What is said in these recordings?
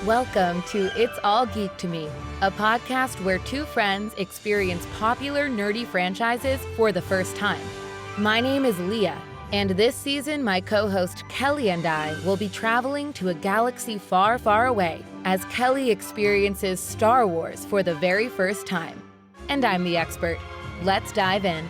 Welcome to It's All Geek to Me, a podcast where two friends experience popular nerdy franchises for the first time. My name is Leah, and this season my co-host Kelli and I will be traveling to a galaxy far, far away as Kelli experiences Star Wars for the very first time. And I'm the expert. Let's dive in.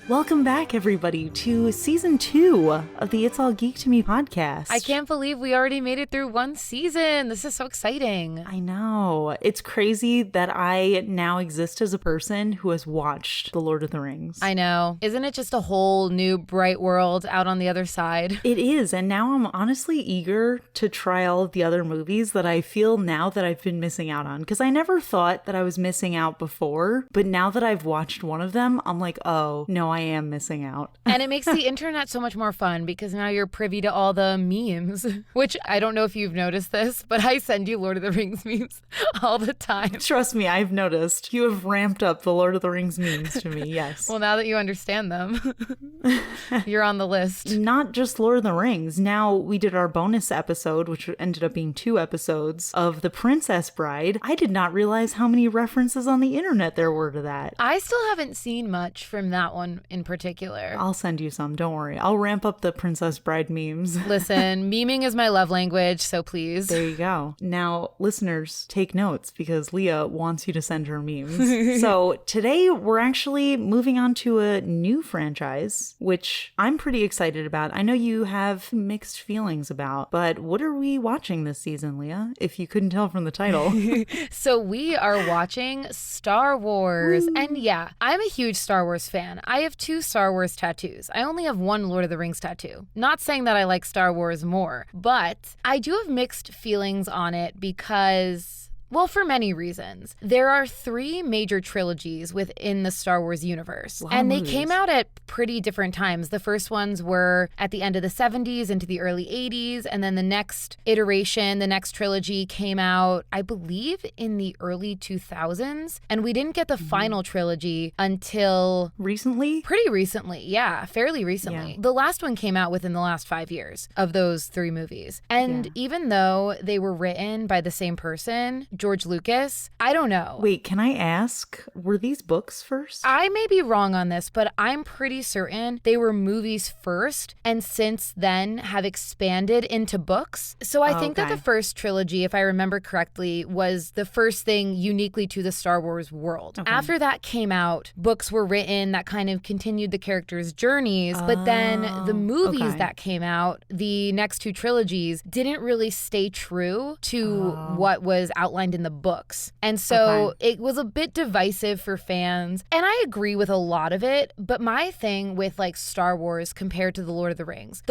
Welcome back, everybody, to Season 2 of the It's All Geek to Me podcast. I can't believe we already made it through one season. This is so exciting. I know. It's crazy that I now exist as a person who has watched The Lord of the Rings. I know. Isn't it just a whole new bright world out on the other side? It is, and now I'm honestly eager to try all of the other movies that I feel now that I've been missing out on. Because I never thought that I was missing out before, but now that I've watched one of them, I'm like, oh, no, I am missing out. And it makes the internet so much more fun because now you're privy to all the memes, which I don't know if you've noticed this, but I send you Lord of the Rings memes all the time. Trust me, I've noticed. You have ramped up the Lord of the Rings memes to me, yes. Well, now that you understand them, you're on the list. Not just Lord of the Rings. Now we did our bonus episode, which ended up being 2 episodes of The Princess Bride. I did not realize how many references on the internet there were to that. I still haven't seen much from that one in particular. I'll send you some, don't worry. I'll ramp up the Princess Bride memes. Listen, memeing is my love language, so please. There you go. Now, listeners, take notes because Leah wants you to send her memes. So today we're actually moving on to a new franchise, which I'm pretty excited about. I know you have mixed feelings about, but what are we watching this season, Leah? If you couldn't tell from the title. So we are watching Star Wars. Woo. And yeah, I'm a huge Star Wars fan. I have 2 Star Wars tattoos. I only have 1 Lord of the Rings tattoo. Not saying that I like Star Wars more, but I do have mixed feelings on it because, well, for many reasons. There are 3 major trilogies within the Star Wars universe, and they came out at pretty different times. The first ones were at the end of the 70s into the early 80s, and then the next iteration, the next trilogy came out, I believe, in the early 2000s, and we didn't get the final trilogy until... Recently? Pretty recently, yeah, fairly recently. Yeah. The last one came out within the last 5 years of those 3 movies, and even though they were written by the same person, George Lucas, I don't know. Wait, can I ask, were these books first? I may be wrong on this, but I'm pretty certain they were movies first and since then have expanded into books. So I think that the first trilogy, if I remember correctly, was the first thing uniquely to the Star Wars world. Okay. After that came out, books were written that kind of continued the characters' journeys, but then the movies that came out, the next 2 trilogies, didn't really stay true to what was outlined in the books. And so it was a bit divisive for fans. And I agree with a lot of it. But my thing with like Star Wars compared to The Lord of the Rings,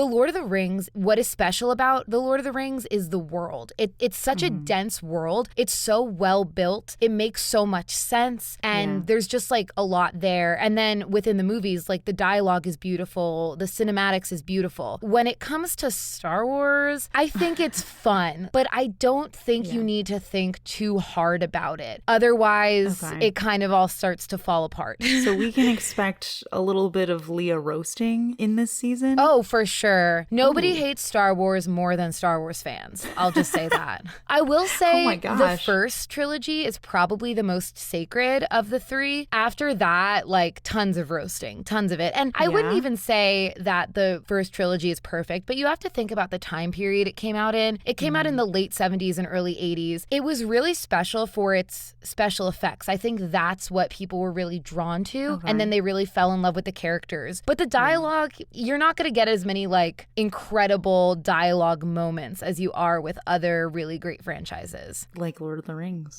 what is special about The Lord of the Rings is the world. It's such a dense world. It's so well built. It makes so much sense. And there's just like a lot there. And then within the movies, like the dialogue is beautiful. The cinematics is beautiful. When it comes to Star Wars, I think it's fun. But I don't think you need to think too hard about it. Otherwise, it kind of all starts to fall apart. So we can expect a little bit of Leah roasting in this season? Oh, for sure. Nobody hates Star Wars more than Star Wars fans. I'll just say that. I will say the first trilogy is probably the most sacred of the 3. After that, like tons of roasting, tons of it. And I wouldn't even say that the first trilogy is perfect, but you have to think about the time period it came out in. It came out in the late 70s and early 80s. It was really special for its special effects. I think that's what people were really drawn to. And then they really fell in love with the characters. But the dialogue, you're not going to get as many like incredible dialogue moments as you are with other really great franchises. Like Lord of the Rings.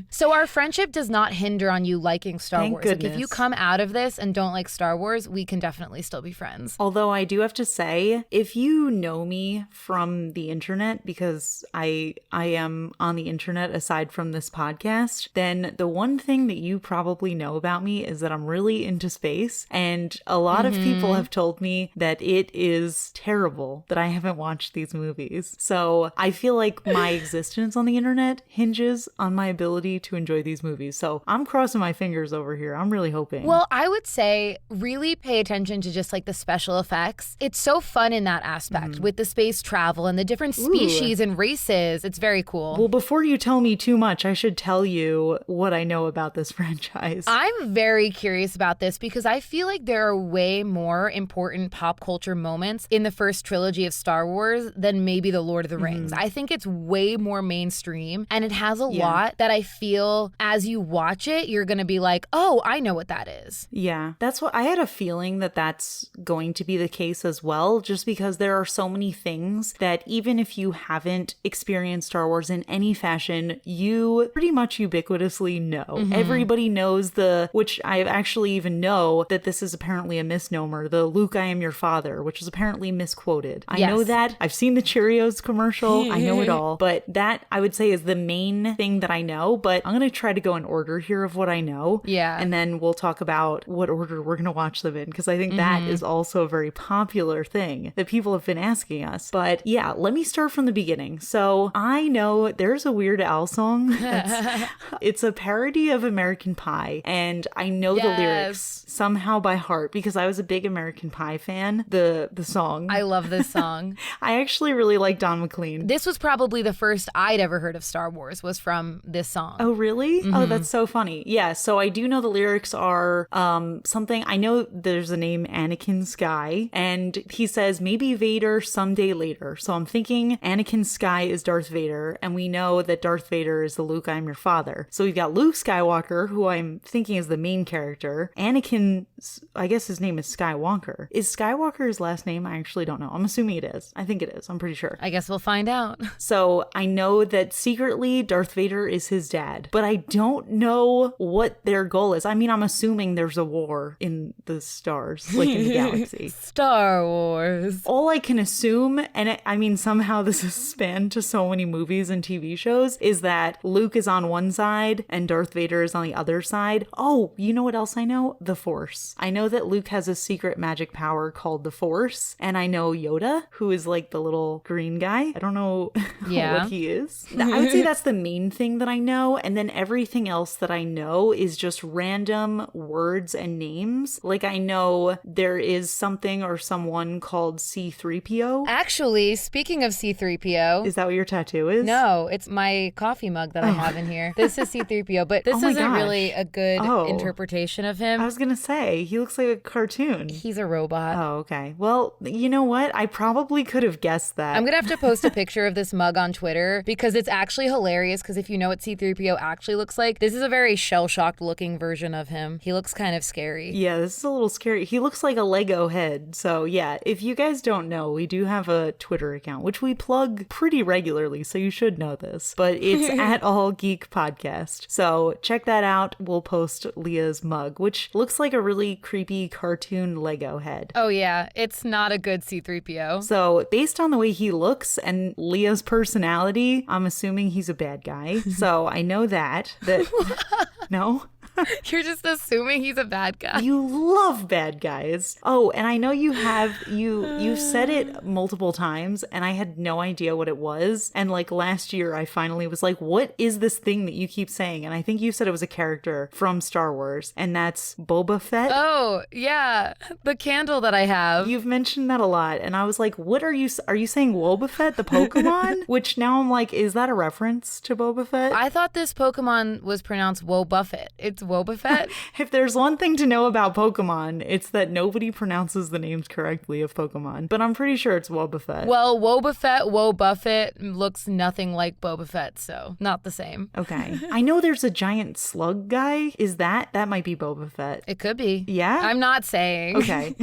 So our friendship does not hinder on you liking Star Wars. Goodness. Like if you come out of this and don't like Star Wars, we can definitely still be friends. Although I do have to say, if you know me from the internet, because I am am on the internet aside from this podcast, then the one thing that you probably know about me is that I'm really into space. And a lot of people have told me that it is terrible that I haven't watched these movies. So I feel like my existence on the internet hinges on my ability to enjoy these movies. So I'm crossing my fingers over here. I'm really hoping. Well, I would say really pay attention to just like the special effects. It's so fun in that aspect with the space travel and the different species and races. It's very cool. Well, before you tell me too much, I should tell you what I know about this franchise. I'm very curious about this because I feel like there are way more important pop culture moments in the first trilogy of Star Wars than maybe The Lord of the Rings. I think it's way more mainstream, and it has a lot that I feel as you watch it, you're going to be like, oh, I know what that is. Yeah, that's what I had a feeling that that's going to be the case as well, just because there are so many things that even if you haven't experienced Star Wars in any fashion, you pretty much ubiquitously know. Everybody knows which I actually even know that this is apparently a misnomer, the Luke, I am your father, which is apparently misquoted. I know that. I've seen the Cheerios commercial. I know it all. But that, I would say, is the main thing that I know. But I'm going to try to go in order here of what I know. Yeah. And then we'll talk about what order we're going to watch them in, because I think that is also a very popular thing that people have been asking us. But yeah, let me start from the beginning. So I know there's a Weird Al song. It's a parody of American Pie. And I know the lyrics somehow by heart because I was a big American Pie fan. The song. I love this song. I actually really like Don McLean. This was probably the first I'd ever heard of Star Wars was from this song. Oh, really? Oh, that's so funny. Yeah, so I do know the lyrics are something. I know there's a name Anakin Sky, and he says maybe Vader someday later. So I'm thinking Anakin Sky is Darth Vader, and we know that Darth Vader is the Luke, I'm your father. So we've got Luke Skywalker, who I'm thinking is the main character. Anakin, I guess his name is Skywalker. Is Skywalker his last name? I actually don't know. I'm assuming it is. I think it is. I'm pretty sure. I guess we'll find out. So I know that secretly Darth Vader is his dad, but I don't know what their goal is. I mean, I'm assuming there's a war in the stars, like in the galaxy. Star Wars. All I can assume, and I mean, somehow this is spanned to so many movies and TV shows, is that Luke is on one side and Darth Vader is on the other side. Oh, you know what else I know? The Force. I know that Luke has a secret magic power called the Force, and I know Yoda, who is like the little green guy. I don't know what he is. I would say that's the main thing that I know, and then everything else that I know is just random words and names. Like I know there is something or someone called C-3PO. Actually, speaking of C-3PO. Is that what your tattoo is? No, it's my coffee mug that I have in here. This is C-3PO, but this isn't really a good interpretation of him. I was going to say, he looks like a cartoon. He's a robot. Oh, okay. Well, you know what? I probably could have guessed that. I'm going to have to post a picture of this mug on Twitter because it's actually hilarious, because if you know what C-3PO actually looks like, this is a very shell-shocked looking version of him. He looks kind of scary. Yeah, this is a little scary. He looks like a Lego head. So yeah, if you guys don't know, we do have a Twitter account, which we plug pretty regularly, so you should know this. But it's at All Geek Podcast. So check that out. We'll post Leah's mug, which looks like a really creepy cartoon Lego head. Oh yeah, it's not a good C-3PO. So based on the way he looks and Leah's personality, I'm assuming he's a bad guy. So I know that. No? You're just assuming he's a bad guy. You love bad guys. Oh, and I know you have, you've said it multiple times, and I had no idea what it was. And like last year, I finally was like, what is this thing that you keep saying? And I think you said it was a character from Star Wars, and that's Boba Fett. Oh, yeah. The candle that I have. You've mentioned that a lot. And I was like, what are you saying Boba Fett, the Pokemon? Which now I'm like, is that a reference to Boba Fett? I thought this Pokemon was pronounced Wobuffet. It's Wobbuffet. If there's one thing to know about Pokemon, it's that nobody pronounces the names correctly of Pokemon. But I'm pretty sure it's Wobbuffet. Well, Wobuffet looks nothing like Boba Fett, so not the same. Okay. I know there's a giant slug guy. Is that might be Boba Fett. It could be. Yeah? I'm not saying. Okay.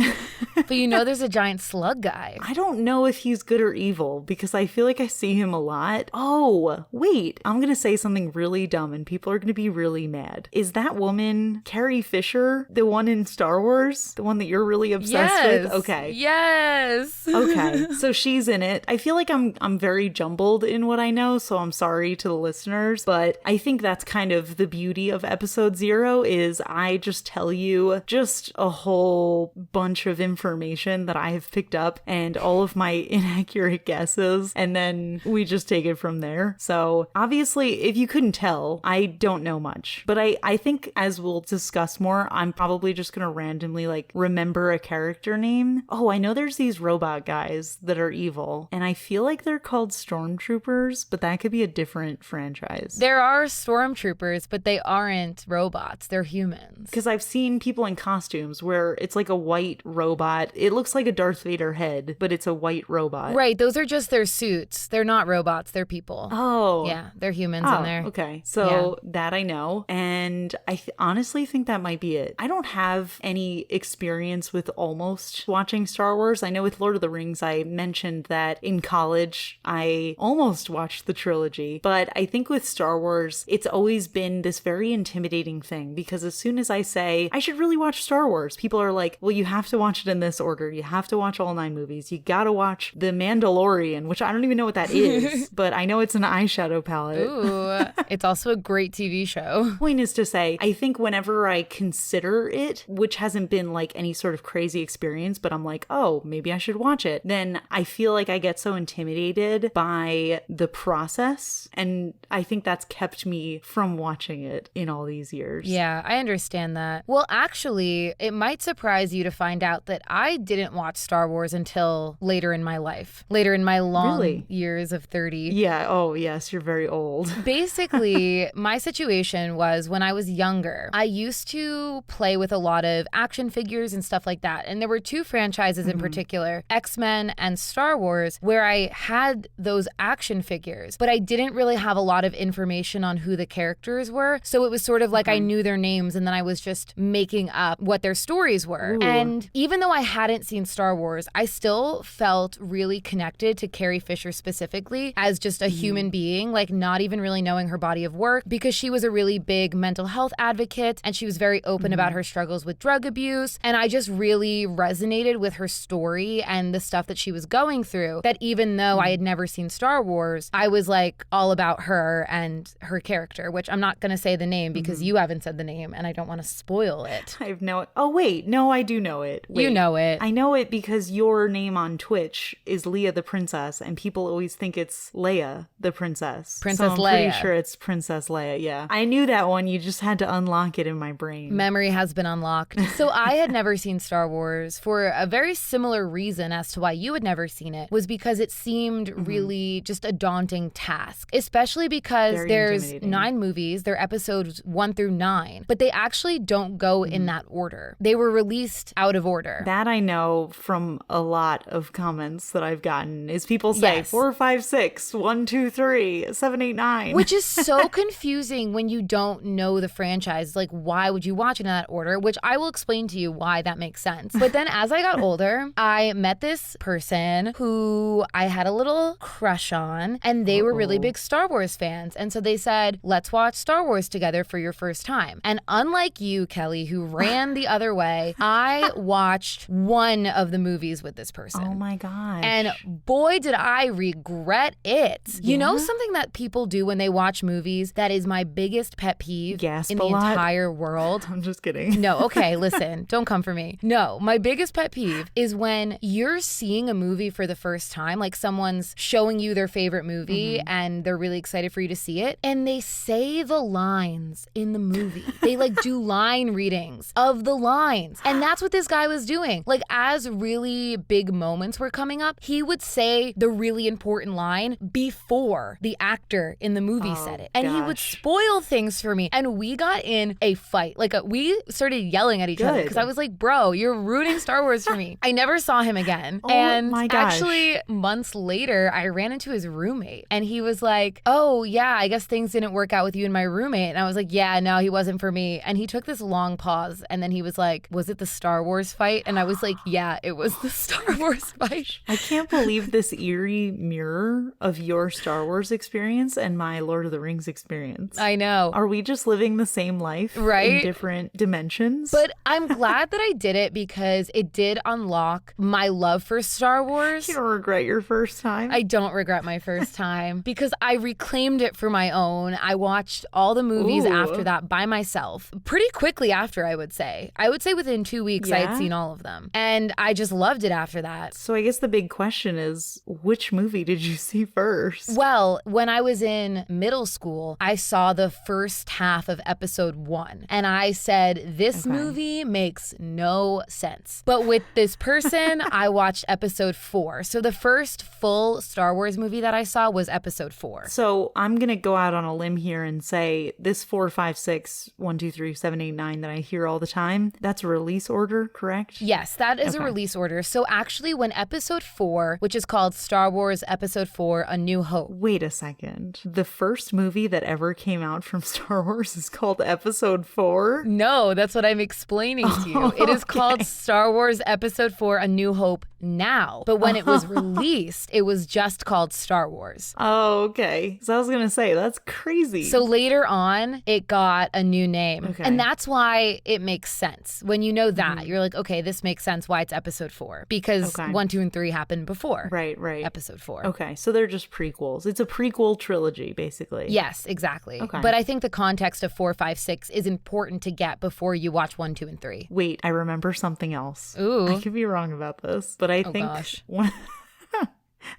But you know there's a giant slug guy. I don't know if he's good or evil because I feel like I see him a lot. Oh, wait. I'm going to say something really dumb and people are going to be really mad. Is that that woman, Carrie Fisher, the one in Star Wars, the one that you're really obsessed with? Okay. Yes. Okay. So she's in it. I feel like I'm very jumbled in what I know, so I'm sorry to the listeners, but I think that's kind of the beauty of episode 0 is I just tell you just a whole bunch of information that I have picked up and all of my inaccurate guesses, and then we just take it from there. So obviously, if you couldn't tell, I don't know much, but I think as we'll discuss more, I'm probably just gonna randomly like remember a character name. Oh, I know there's these robot guys that are evil, and I feel like they're called stormtroopers, but that could be a different franchise. There are stormtroopers, but they aren't robots. They're humans. Because I've seen people in costumes where it's like a white robot. It looks like a Darth Vader head, but it's a white robot. Right. Those are just their suits. They're not robots. They're people. Oh. Yeah. They're humans in there. Okay. So that I know. And I honestly think that might be it. I don't have any experience with almost watching Star Wars. I know with Lord of the Rings, I mentioned that in college, I almost watched the trilogy. But I think with Star Wars, it's always been this very intimidating thing because as soon as I say, I should really watch Star Wars, people are like, well, you have to watch it in this order. You have to watch all 9 movies. You gotta watch The Mandalorian, which I don't even know what that is, but I know it's an eyeshadow palette. Ooh, it's also a great TV show. Point is to say, I think whenever I consider it, which hasn't been like any sort of crazy experience, but I'm like, oh, maybe I should watch it, then I feel like I get so intimidated by the process. And I think that's kept me from watching it in all these years. Yeah, I understand that. Well, actually, it might surprise you to find out that I didn't watch Star Wars until later in my life, later in my long years of 30. Yeah. Oh, yes. You're very old. Basically, my situation was when I was younger, I used to play with a lot of action figures and stuff like that. And there were 2 franchises in particular, X-Men and Star Wars, where I had those action figures, but I didn't really have a lot of information on who the characters were. So it was sort of like I knew their names and then I was just making up what their stories were. Ooh. And even though I hadn't seen Star Wars, I still felt really connected to Carrie Fisher specifically as just a human being, like not even really knowing her body of work because she was a really big mental health advocate and she was very open about her struggles with drug abuse. And I just really resonated with her story and the stuff that she was going through, that even though I had never seen Star Wars, I was like all about her and her character, which I'm not going to say the name because you haven't said the name and I don't want to spoil it. I have no... Oh, wait. No, I do know it. Wait. You know it. I know it because your name on Twitch is Leah the Princess and people always think it's Leia the Princess. Princess so I'm Leia. pretty sure it's Princess Leia, yeah. I knew that one. You just had to unlock it in my brain. Memory has been unlocked. So I had never seen Star Wars for a very similar reason as to why you had never seen it, was because it seemed really just a daunting task, especially because there's 9 movies, they're episodes 1 through 9, but they actually don't go in that order. They were released out of order. That I know from a lot of comments that I've gotten is people say 4, 5, 6, 1, 2, 3, 7, 8, 9. Which is so confusing when you don't know the franchise. Like, why would you watch it in that order? Which I will explain to you why that makes sense. But then as I got older, I met this person who I had a little crush on, and they were really big Star Wars fans. And so they said, let's watch Star Wars together for your first time. And unlike you, Kelly, who ran the other way, I watched one of the movies with this person. Oh my gosh. And boy, did I regret it. Yeah? You know something that people do when they watch movies that is my biggest pet peeve in the entire world? I'm just kidding. No, okay, listen, don't come for me. No, my biggest pet peeve is when you're seeing a movie for the first time, like someone's showing you their favorite movie and they're really excited for you to see it, and they say the lines in the movie. They like do line readings of the lines. And that's what this guy was doing. Like as really big moments were coming up, he would say the really important line before the actor in the movie said it. And he would spoil things for me. And we got in a fight. Like we started yelling at each other because I was like, bro, you're ruining Star Wars for me. I never saw him again. And my gosh. Actually, months later, I ran into his roommate and he was like, oh yeah, I guess things didn't work out with you and my roommate. And I was like, yeah, no, he wasn't for me. And he took this long pause and then he was like, was it the Star Wars fight? And I was like, yeah, it was the Star Wars fight. I can't believe this eerie mirror of your Star Wars experience and my Lord of the Rings experience. I know. Are we just living the same life right? in different dimensions. But I'm glad that I did it because it did unlock my love for Star Wars. You don't regret your first time? I don't regret my first time because I reclaimed it for my own. I watched all the movies after that by myself pretty quickly after, I would say. I would say within 2 weeks I had seen all of them. And I just loved it after that. So I guess the big question is, which movie did you see first? Well, when I was in middle school, I saw the first half of episode 1. And I said, this movie makes no sense. But with this person, I watched episode 4. So the first full Star Wars movie that I saw was episode 4. So I'm going to go out on a limb here and say this 4, 5, 6, 1, 2, 3, 7, 8, 9 that I hear all the time, that's a release order, correct? Yes, that is a release order. So actually when episode 4, which is called Star Wars Episode 4, A New Hope. Wait a second. The first movie that ever came out from Star Wars is called Episode 4? No, that's what I'm explaining to you. It is called Star Wars Episode 4, A New Hope now. But when it was released, it was just called Star Wars. Oh, okay. So I was going to say, that's crazy. So later on, it got a new name. Okay. And that's why it makes sense. When you know that, you're like, okay, this makes sense why it's episode 4. Because 1, 2, and 3 happened before. Right. Episode 4. Okay, so they're just prequels. It's a prequel trilogy, basically. Yes, exactly. Okay. But I think the context of 4, 5, 6 is important to get before you watch 1, 2, and 3. Wait, I remember something else. Ooh. I could be wrong about this, but I think one...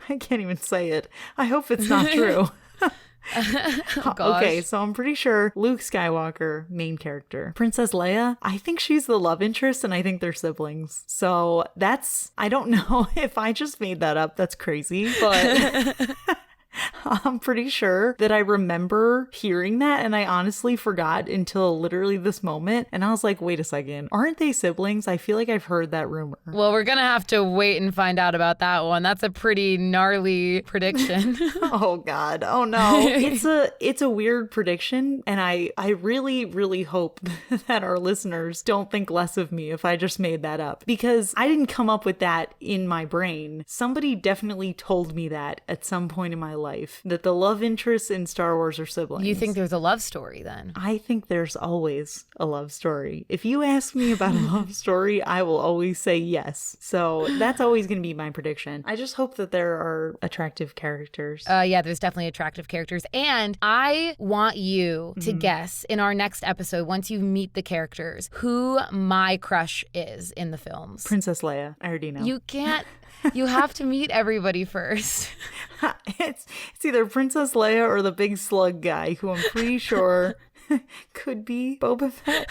I can't even say it. I hope it's not true. Okay, so I'm pretty sure Luke Skywalker, main character. Princess Leia, I think she's the love interest and I think they're siblings. So that's, I don't know if I just made that up. That's crazy, but... I'm pretty sure that I remember hearing that and I honestly forgot until literally this moment. And I was like, wait a second, aren't they siblings? I feel like I've heard that rumor. Well, we're going to have to wait and find out about that one. That's a pretty gnarly prediction. Oh God. Oh no. It's a weird prediction. And I really, really hope that our listeners don't think less of me if I just made that up, because I didn't come up with that in my brain. Somebody definitely told me that at some point in my life, that the love interests in Star Wars are siblings. You think there's a love story then? I think there's always a love story. If you ask me about a love story, I will always say yes. So that's always going to be my prediction. I just hope that there are attractive characters. Yeah, there's definitely attractive characters. And I want you to guess in our next episode, once you meet the characters, who my crush is in the films. Princess Leia. I already know. You can't. You have to meet everybody first. It's either Princess Leia or the big slug guy, who I'm pretty sure could be Boba Fett.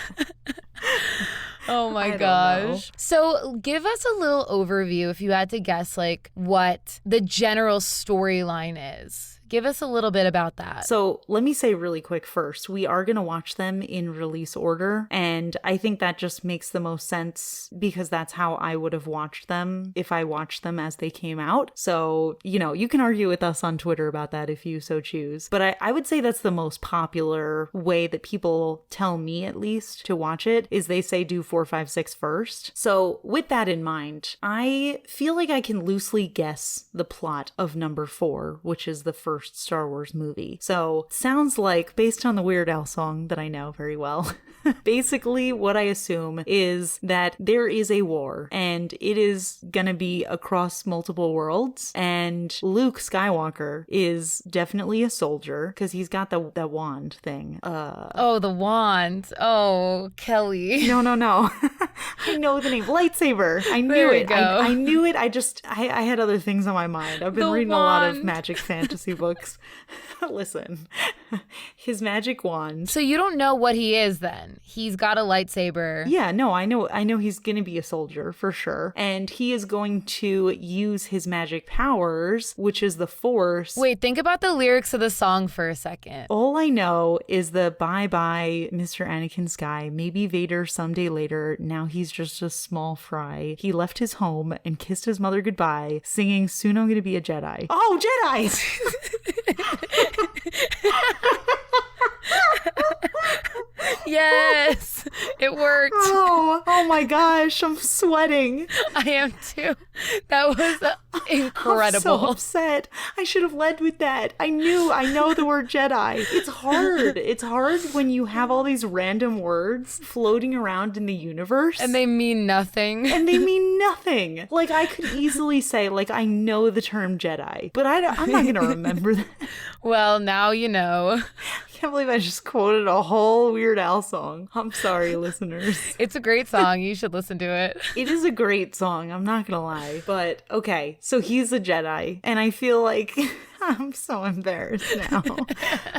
Oh my gosh. So give us a little overview if you had to guess like what the general storyline is. Give us a little bit about that. So let me say really quick first, we are going to watch them in release order. And I think that just makes the most sense because that's how I would have watched them if I watched them as they came out. So, you know, you can argue with us on Twitter about that if you so choose. But I would say that's the most popular way that people tell me, at least, to watch it, is they say do 4, 5, 6 first. So with that in mind, I feel like I can loosely guess the plot of number 4, which is the first Star Wars movie. So sounds like, based on the Weird Al song that I know very well, basically what I assume is that there is a war and it is gonna be across multiple worlds, and Luke Skywalker is definitely a soldier because he's got that wand thing. Oh, the wand. Oh, Kelli. No. I know the name. Lightsaber. I knew it. I knew it. I had other things on my mind. I've been reading a lot of magic fantasy books. Listen, his magic wand. So you don't know what he is then? He's got a lightsaber. Yeah, no, I know he's going to be a soldier for sure. And he is going to use his magic powers, which is the Force. Wait, think about the lyrics of the song for a second. All I know is the bye-bye, Mr. Anakin Sky, maybe Vader someday later. Now he's just a small fry. He left his home and kissed his mother goodbye, singing, soon I'm going to be a Jedi. Oh, Jedi! Yes, it worked. Oh my gosh, I'm sweating. I am too. That was incredible. I'm so upset. I should have led with that. I know the word Jedi. It's hard. It's hard when you have all these random words floating around in the universe. And they mean nothing. Like, I could easily say, like, I know the term Jedi, but I'm not going to remember that. Well, now you know. I can't believe I just quoted a whole Weird Al song. I'm sorry, listeners. It's a great song. You should listen to it. It is a great song. I'm not going to lie. But, okay, so he's a Jedi, and I feel like... I'm so embarrassed now.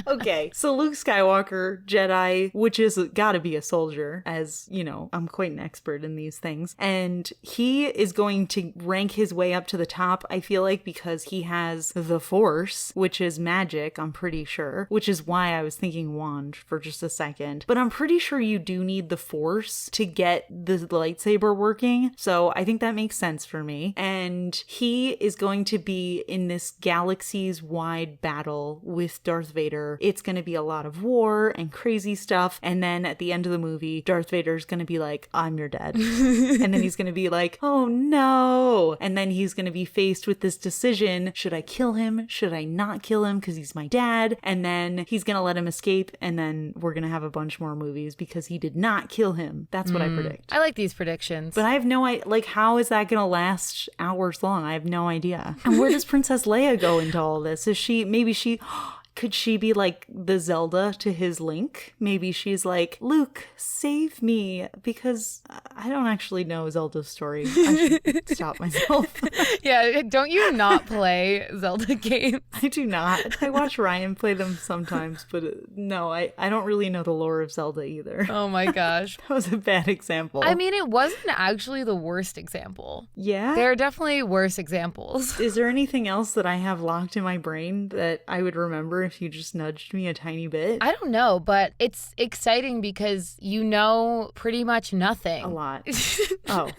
Okay, so Luke Skywalker, Jedi, which is gotta be a soldier, as, you know, I'm quite an expert in these things. And he is going to rank his way up to the top, I feel like, because he has the Force, which is magic, I'm pretty sure, which is why I was thinking wand for just a second. But I'm pretty sure you do need the Force to get the lightsaber working, so I think that makes sense for me. And he is going to be in this galaxy's wide battle with Darth Vader. It's going to be a lot of war and crazy stuff. And then at the end of the movie, Darth Vader's going to be like, I'm your dad. And then he's going to be like, oh no. And then he's going to be faced with this decision. Should I kill him? Should I not kill him? Because he's my dad. And then he's going to let him escape. And then we're going to have a bunch more movies because he did not kill him. That's what I predict. I like these predictions. But I have no idea, like, how is that going to last hours long? I have no idea. And where does Princess Leia go into all this? Could she be like the Zelda to his Link? Maybe she's like, Luke, save me, because I don't actually know Zelda's story. I should stop myself. Yeah, don't you not play Zelda games? I do not. I watch Ryan play them sometimes, but no, I don't really know the lore of Zelda either. Oh my gosh. That was a bad example. I mean, it wasn't actually the worst example. Yeah? There are definitely worse examples. Is there anything else that I have locked in my brain that I would remember if you just nudged me a tiny bit? I don't know, but it's exciting because you know pretty much nothing. A lot. Oh.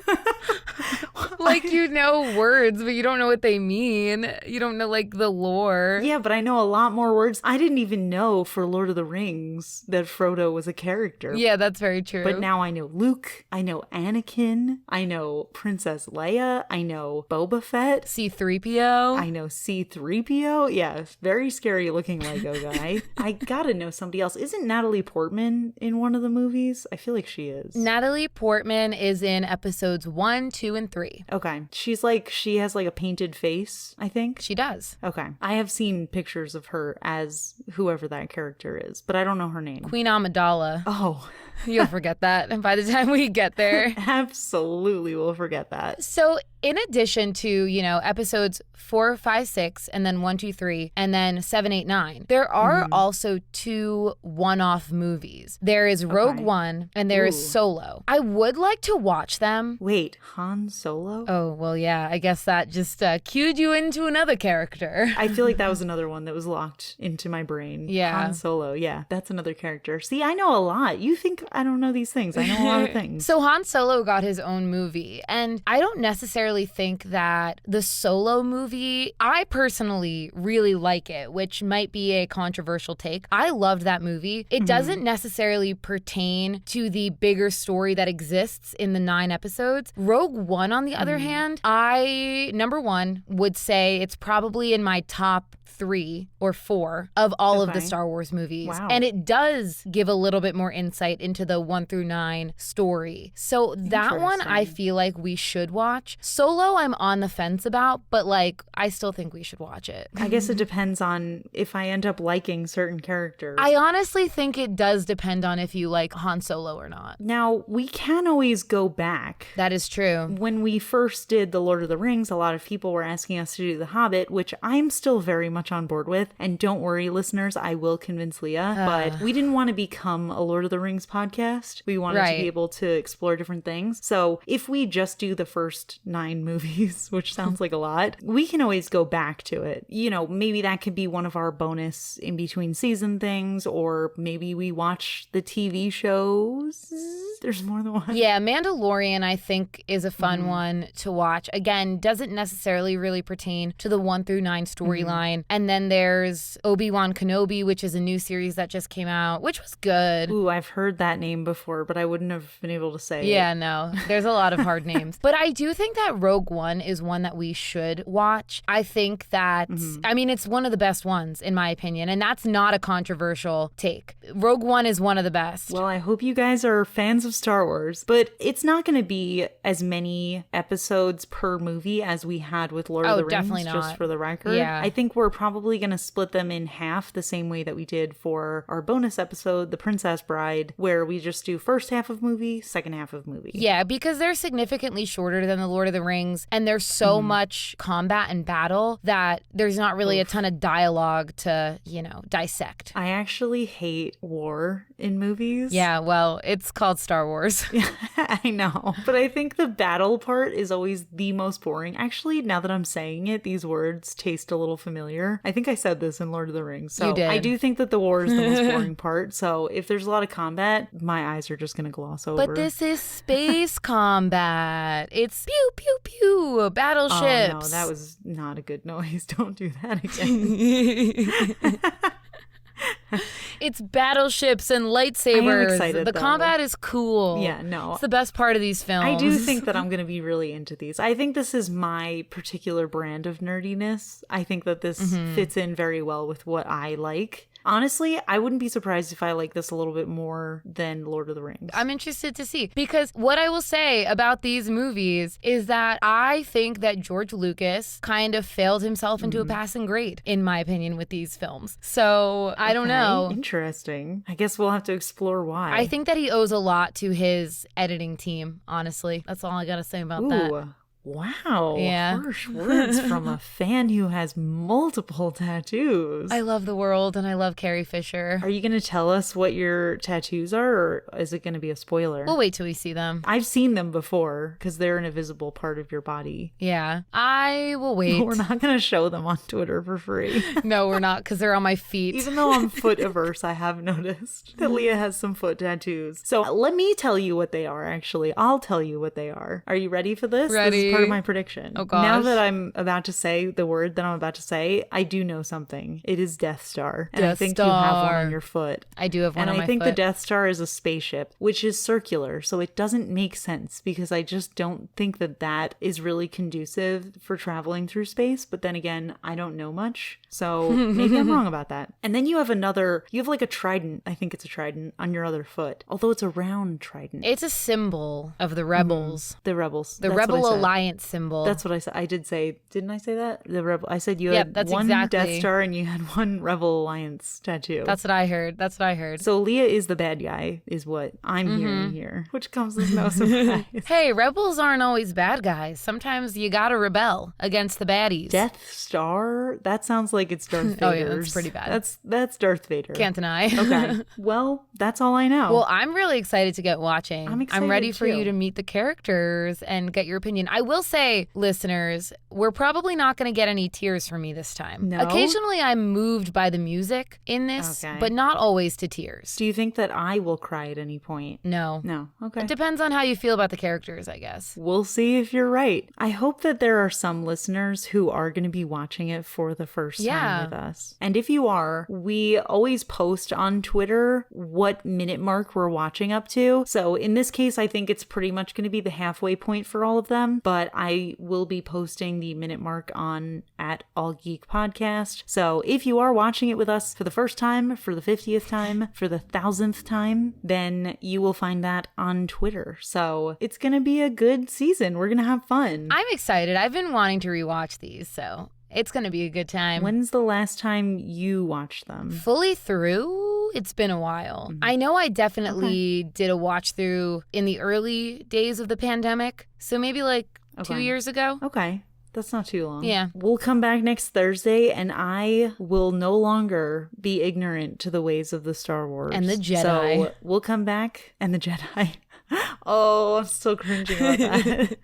Like, you know words, but you don't know what they mean. You don't know, like, the lore. Yeah, but I know a lot more words. I didn't even know for Lord of the Rings that Frodo was a character. Yeah, that's very true. But now I know Luke, I know Anakin, I know Princess Leia, I know Boba Fett. C-3PO. I know C-3PO. Yeah, very scary looking Lego guy. I gotta know somebody else. Isn't Natalie Portman in one of the movies? I feel like she is. Natalie Portman is in episodes 1, 2, and 3. Okay. She has like a painted face, I think. She does. Okay. I have seen pictures of her as whoever that character is, but I don't know her name. Queen Amidala. Oh. You'll forget that. And by the time we get there. Absolutely will forget that. So in addition to, you know, episodes 4, 5, 6, and then 1, 2, 3, and then 7, 8, 9, there are also 2 one-off movies. There is Rogue One and there is Solo. I would like to watch them. Wait, Han Solo? Oh, well, yeah. I guess that just cued you into another character. I feel like that was another one that was locked into my brain. Yeah. Han Solo. Yeah, that's another character. See, I know a lot. You think I don't know these things. I know a lot of things. So Han Solo got his own movie, and I don't necessarily think that the Solo movie, I personally really like it, which might be a controversial take. I loved that movie. It doesn't necessarily pertain to the bigger story that exists in the 9 episodes. Rogue One, on the other hand, number 1, would say it's probably in my top 3 or 4 of all of the Star Wars movies. Wow. And it does give a little bit more insight into the 1 through 9 story. So that one I feel like we should watch. Solo I'm on the fence about, but like I still think we should watch it. I guess it depends on if I end up liking certain characters. I honestly think it does depend on if you like Han Solo or not. Now, we can always go back. That is true. When we first did The Lord of the Rings, a lot of people were asking us to do The Hobbit, which I'm still very much on board with. And don't worry, listeners, I will convince Leah. But we didn't want to become a Lord of the Rings podcast. We wanted to be able to explore different things. So if we just do the first 9 movies, which sounds like a lot, we can always go back to it. You know, maybe that could be one of our bonus in between season things, or maybe we watch the TV shows. There's more than one. Yeah, Mandalorian, I think, is a fun one to watch. Again, doesn't necessarily really pertain to the 1 through 9 storyline. And And then there's Obi-Wan Kenobi, which is a new series that just came out, which was good. Ooh, I've heard that name before, but I wouldn't have been able to say it. Yeah, no. There's a lot of hard names. But I do think that Rogue One is one that we should watch. I think that, I mean, it's one of the best ones, in my opinion. And that's not a controversial take. Rogue One is one of the best. Well, I hope you guys are fans of Star Wars, but it's not going to be as many episodes per movie as we had with Lord of the Rings, definitely not. just for the record. Yeah. I think we're probably going to split them in half the same way that we did for our bonus episode, The Princess Bride, where we just do first half of movie, second half of movie. Yeah, because they're significantly shorter than the Lord of the Rings, and there's so much combat and battle that there's not really a ton of dialogue to, dissect. I actually hate war in movies. Yeah, well, it's called Star Wars. I know, but I think the battle part is always the most boring. Actually, now that I'm saying it, these words taste a little familiar. I think I said this in Lord of the Rings. So You did. I do think that the war is the most boring part. So if there's a lot of combat, my eyes are just going to gloss over. But this is space combat. It's pew, pew, pew, battleships. Oh, no, that was not a good noise. Don't do that again. It's battleships and lightsabers. I am excited, the though. combat is cool. Yeah, no. It's the best part of these films. I do think that I'm going to be really into these. I think this is my particular brand of nerdiness. I think that this fits in very well with what I like. Honestly, I wouldn't be surprised if I like this a little bit more than Lord of the Rings. I'm interested to see, because what I will say about these movies is that I think that George Lucas kind of failed himself into a passing grade, in my opinion, with these films. So I don't know. Interesting. I guess we'll have to explore why. I think that he owes a lot to his editing team, honestly. That's all I got to say about that. Wow. Yeah. Harsh words from a fan who has multiple tattoos. I love the world and I love Carrie Fisher. Are you going to tell us what your tattoos are, or is it going to be a spoiler? We'll wait till we see them. I've seen them before because they're an invisible part of your body. Yeah. I will wait. We're not going to show them on Twitter for free. No, we're not, because they're on my feet. Even though I'm foot averse, I have noticed that Leah has some foot tattoos. So let me tell you what they are, actually. I'll tell you what they are. Are you ready for this? Ready. This is part of my prediction. Oh, gosh. Now that I'm about to say the word that I'm about to say, I do know something. It is Death Star. And I think you have one on your foot. I do have one on my foot. And I think the Death Star is a spaceship, which is circular. So it doesn't make sense because I just don't think that that is really conducive for traveling through space. But then again, I don't know much. So maybe I'm wrong about that. And then you have like a trident. I think it's a trident on your other foot. Although it's a round trident. It's a symbol of the rebels. The rebels. The Rebel Alliance symbol. That's what I said. I did say, didn't I say that? The rebel. I said you had that's one exactly. Death Star and you had one Rebel Alliance tattoo. That's what I heard. So Leah is the bad guy, is what I'm hearing here, which comes as no surprise. Hey, rebels aren't always bad guys. Sometimes you gotta rebel against the baddies. Death Star? That sounds like it's Darth Vader's. Oh yeah, that's pretty bad. That's Darth Vader. Can't deny. Okay. Well, that's all I know. Well, I'm really excited to get watching. I'm excited ready for too. you to meet the characters and get your opinion. I will say, listeners, we're probably not going to get any tears from me this time. No? Occasionally, I'm moved by the music in this, but not always to tears. Do you think that I will cry at any point? No. No. Okay. It depends on how you feel about the characters, I guess. We'll see if you're right. I hope that there are some listeners who are going to be watching it for the first time with us. And if you are, we always post on Twitter what minute mark we're watching up to. So in this case, I think it's pretty much going to be the halfway point for all of them, but I will be posting the minute mark on at All Geek Podcast. So if you are watching it with us for the first time, for the 50th time, for the 1000th time, then you will find that on Twitter. So it's going to be a good season. We're going to have fun. I'm excited. I've been wanting to rewatch these, so it's going to be a good time. When's the last time you watched them? Fully through? It's been a while. I know I definitely did a watch through in the early days of the pandemic. So maybe like 2 years ago. Okay. That's not too long. Yeah. We'll come back next Thursday and I will no longer be ignorant to the ways of the Star Wars. And the Jedi. So we'll come back and the Jedi. Oh, I'm still cringing about that.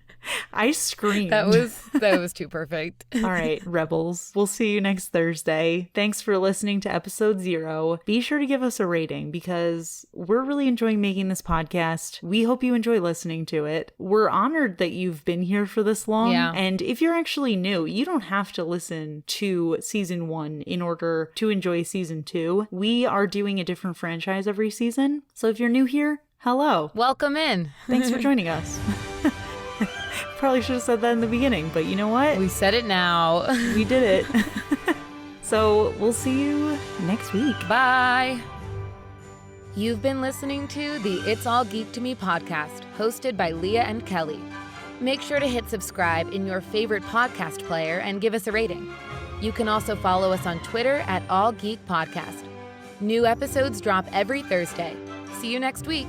I screamed. That was too perfect. All right, rebels. We'll see you next Thursday. Thanks for listening to episode 0. Be sure to give us a rating because we're really enjoying making this podcast. We hope you enjoy listening to it. We're honored that you've been here for this long. Yeah. And if you're actually new, you don't have to listen to season 1 in order to enjoy season 2. We are doing a different franchise every season. So if you're new here, hello. Welcome in. Thanks for joining us. Probably should have said that in the beginning, but you know what? We said it now. We did it. So we'll see you next week. Bye. You've been listening to the It's All Geek to Me podcast, hosted by Leah and Kelli. Make sure to hit subscribe in your favorite podcast player and give us a rating. You can also follow us on Twitter at All Geek Podcast. New episodes drop every Thursday. See you next week.